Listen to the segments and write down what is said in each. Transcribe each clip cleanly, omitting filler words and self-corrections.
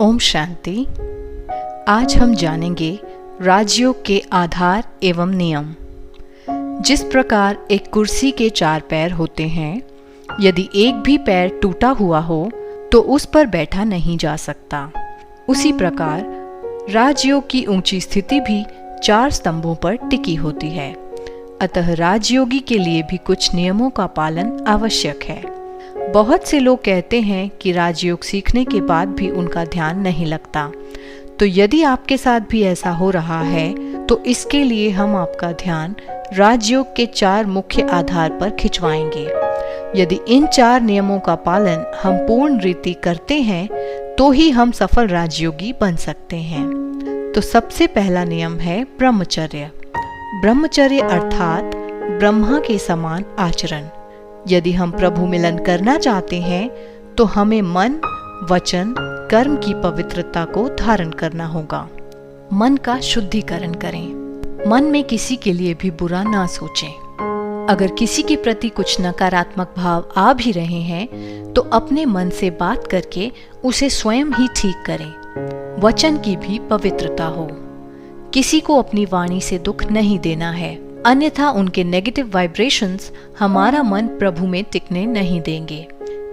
ओम शांति। आज हम जानेंगे राजयोग के आधार एवं नियम। जिस प्रकार एक कुर्सी के 4 पैर होते हैं, यदि एक भी पैर टूटा हुआ हो तो उस पर बैठा नहीं जा सकता। उसी प्रकार राजयोग की ऊंची स्थिति भी 4 स्तंभों पर टिकी होती है। अतः राजयोगी के लिए भी कुछ नियमों का पालन आवश्यक है। बहुत से लोग कहते हैं कि राजयोग सीखने के बाद भी उनका ध्यान नहीं लगता। तो यदि आपके साथ भी ऐसा हो रहा है तो इसके लिए हम आपका ध्यान राजयोग के 4 मुख्य आधार पर खिंचवाएंगे। यदि इन 4 नियमों का पालन हम पूर्ण रीति करते हैं तो ही हम सफल राजयोगी बन सकते हैं। तो सबसे पहला नियम है ब्रह्मचर्य। ब्रह्मचर्य अर्थात ब्रह्मा के समान आचरण। यदि हम प्रभु मिलन करना चाहते हैं तो हमें मन, वचन, कर्म की पवित्रता को धारण करना होगा। मन का शुद्धिकरण करें। मन में किसी के लिए भी बुरा ना सोचें। अगर किसी के प्रति कुछ नकारात्मक भाव आ भी रहे हैं तो अपने मन से बात करके उसे स्वयं ही ठीक करें। वचन की भी पवित्रता हो। किसी को अपनी वाणी से दुख नहीं देना है, अन्यथा उनके नेगेटिव वाइब्रेशंस हमारा मन प्रभु में टिकने नहीं देंगे।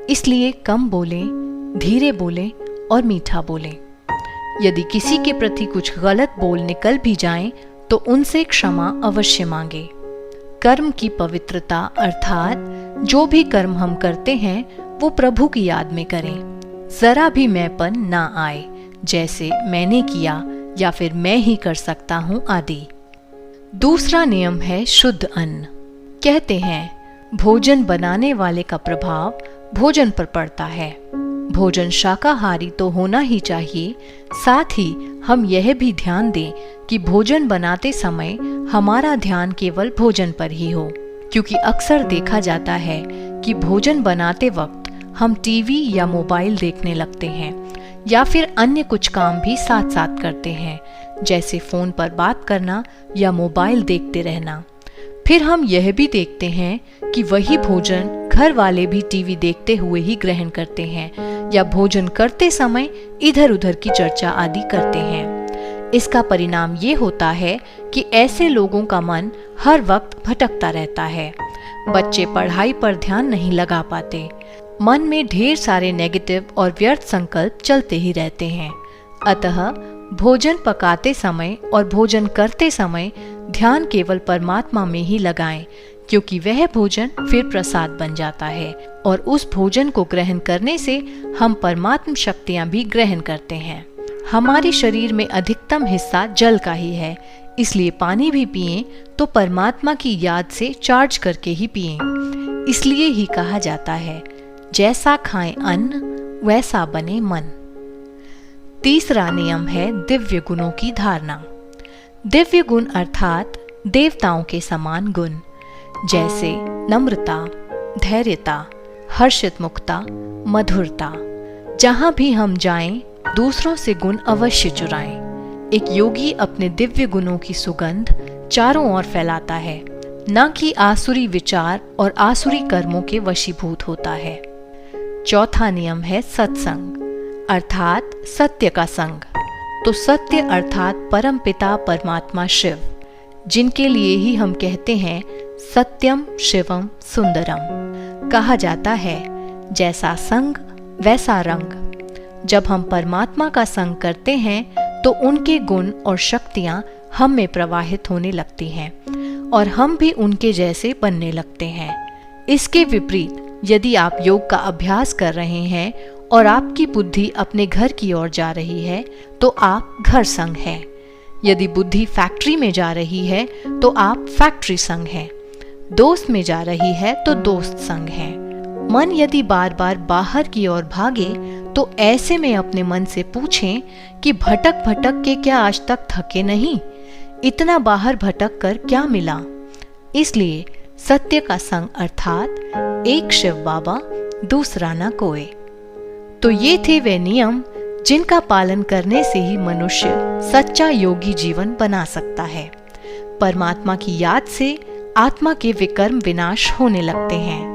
इसलिए कम बोलें, धीरे बोलें और मीठा बोलें। यदि किसी के प्रति कुछ गलत बोल निकल भी जाएं, तो उनसे क्षमा अवश्य मांगे। कर्म की पवित्रता अर्थात जो भी कर्म हम करते हैं वो प्रभु की याद में करें। जरा भी मैंपन ना आए, जैसे मैंने किया या फिर मैं ही कर सकता हूँ आदि। दूसरा नियम है शुद्ध अन्न। कहते हैं भोजन बनाने वाले का प्रभाव भोजन पर पड़ता है। भोजन शाकाहारी तो होना ही चाहिए। साथ ही हम यह भी ध्यान दें कि भोजन बनाते समय हमारा ध्यान केवल भोजन पर ही हो, क्योंकि अक्सर देखा जाता है कि भोजन बनाते वक्त हम टीवी या मोबाइल देखने लगते हैं या फिर अन्य कुछ काम भी साथ साथ करते हैं, जैसे फोन पर बात करना या मोबाइल देखते रहना। फिर हम यह भी देखते हैं कि वही भोजन घर वाले भी टीवी देखते हुए ही ग्रहण करते हैं या भोजन करते समय इधर उधर की चर्चा आदि करते हैं। इसका परिणाम ये होता है कि ऐसे लोगों का मन हर वक्त भटकता रहता है। बच्चे पढ़ाई पर ध्यान नहीं लगा पाते। मन में ढेर सारे नेगेटिव और व्यर्थ संकल्प चलते ही रहते हैं। अतः भोजन पकाते समय और भोजन करते समय ध्यान केवल परमात्मा में ही लगाएं, क्योंकि वह भोजन फिर प्रसाद बन जाता है और उस भोजन को ग्रहण करने से हम परमात्म शक्तियां भी ग्रहण करते हैं। हमारे शरीर में अधिकतम हिस्सा जल का ही है, इसलिए पानी भी पिएं तो परमात्मा की याद से चार्ज करके ही पिएं। इसलिए ही कहा जाता है जैसा खाएं अन्न वैसा बने मन। तीसरा नियम है दिव्य गुणों की धारणा। दिव्य गुण अर्थात देवताओं के समान गुण, जैसे नम्रता, धैर्यता, हर्षित मुक्ता, मधुरता। जहां भी हम जाएं, दूसरों से गुण अवश्य चुराएं। एक योगी अपने दिव्य गुणों की सुगंध चारों ओर फैलाता है, न कि आसुरी विचार और आसुरी कर्मों के वशीभूत होता है। चौथा नियम है सत्संग अर्थात सत्य का संग। तो सत्य अर्थात परम पिता परमात्मा शिव, जिनके लिए ही हम कहते हैं सत्यम शिवम सुंदरम। कहा जाता है जैसा संग वैसा रंग। जब हम परमात्मा का संग करते हैं तो उनके गुण और शक्तियां हम में प्रवाहित होने लगती हैं और हम भी उनके जैसे बनने लगते हैं। इसके विपरीत यदि आप योग का अभ्यास कर रहे हैं और आपकी बुद्धि अपने घर की ओर जा रही है तो आप घर संग हैं। यदि बुद्धि फैक्ट्री में जा रही है तो आप फैक्ट्री संग हैं। दोस्त में जा रही है तो दोस्त संग हैं। मन यदि बार बार बाहर की ओर भागे तो ऐसे में अपने मन से पूछें कि भटक भटक के क्या आज तक थके नहीं? इतना बाहर भटक कर क्या मिला? इसलिए सत्य का संग अर्थात एक शिव बाबा दूसरा न कोई। तो ये थे वे नियम जिनका पालन करने से ही मनुष्य सच्चा योगी जीवन बना सकता है। परमात्मा की याद से आत्मा के विकर्म विनाश होने लगते हैं।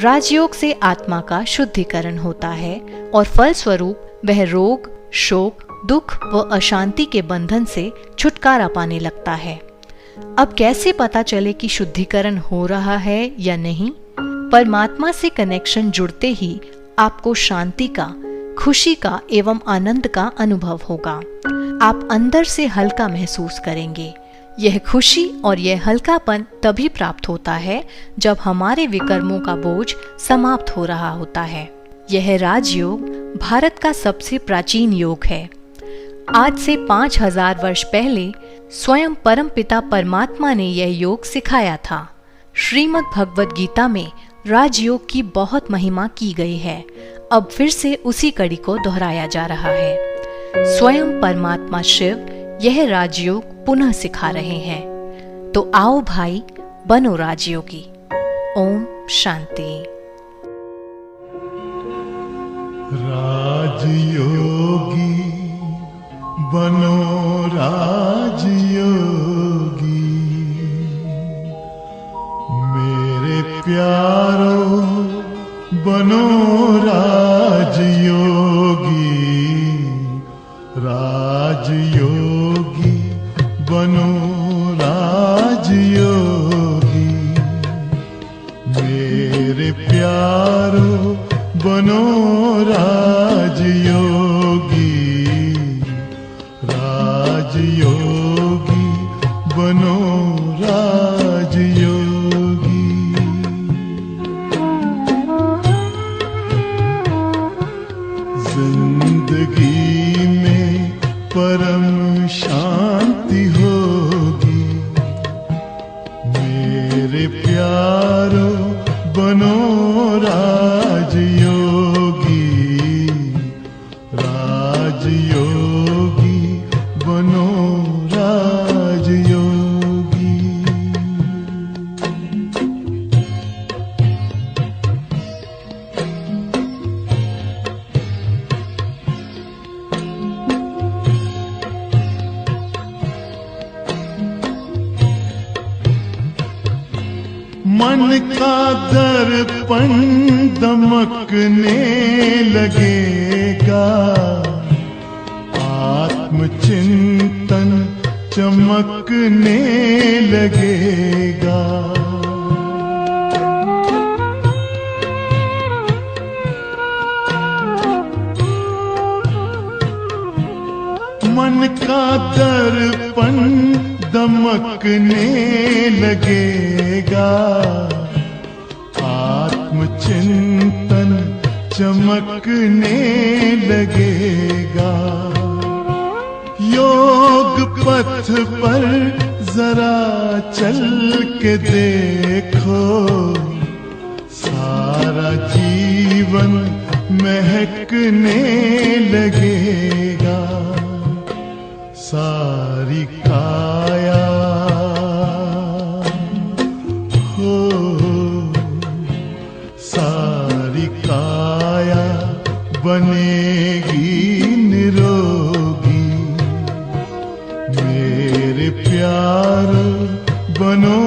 राजयोग से आत्मा का शुद्धिकरण होता है और फलस्वरूप वह रोग, शोक, दुख व अशांति के बंधन से छुटकारा पाने लगता है। अब कैसे पता चले कि शुद्धिकरण हो रहा है या नहीं? परमात्मा से कनेक्शन जुड़ते ही आपको शांति का, खुशी का एवं आनंद का अनुभव होगा। आप अंदर से हल्का महसूस करेंगे। यह खुशी और यह हल्कापन तभी प्राप्त होता है जब हमारे विकर्मों का बोझ समाप्त हो रहा होता है। यह राजयोग भारत का सबसे प्राचीन योग है। आज से 5000 वर्ष पहले स्वयं परमपिता परमात्मा ने यह योग सिखाया था। श्रीमद् भगवद गीता में राजयोग की बहुत महिमा की गई है। अब फिर से उसी कड़ी को दोहराया जा रहा है। स्वयं परमात्मा शिव यह राजयोग पुनः सिखा रहे हैं। तो आओ भाई, बनो राजयोगी। ओम शांति। राजयोगी बनो राजयोगी, मेरे प्यारो बनो राजयोगी। राजयोगी बनो राजयोगी, मेरे प्यारो बनो राजयोगी। राजयोगी बनो राजयोगी। जिंदगी में परम शांति होगी, मेरे प्यारो बनो राजयोगी। राजयोगी बनो राजयोगी। मन का दर्पण दमकने लगेगा, आत्मचिंतन चमकने लगेगा। मन का दर्पण दमकने लगेगा, आत्मचिंतन चमकने लगेगा। योग पथ पर जरा चल के देखो, सारा जीवन महकने लगेगा। सारी काया हो, सारी काया बनेगी निरोगी। मेरे प्यार बनो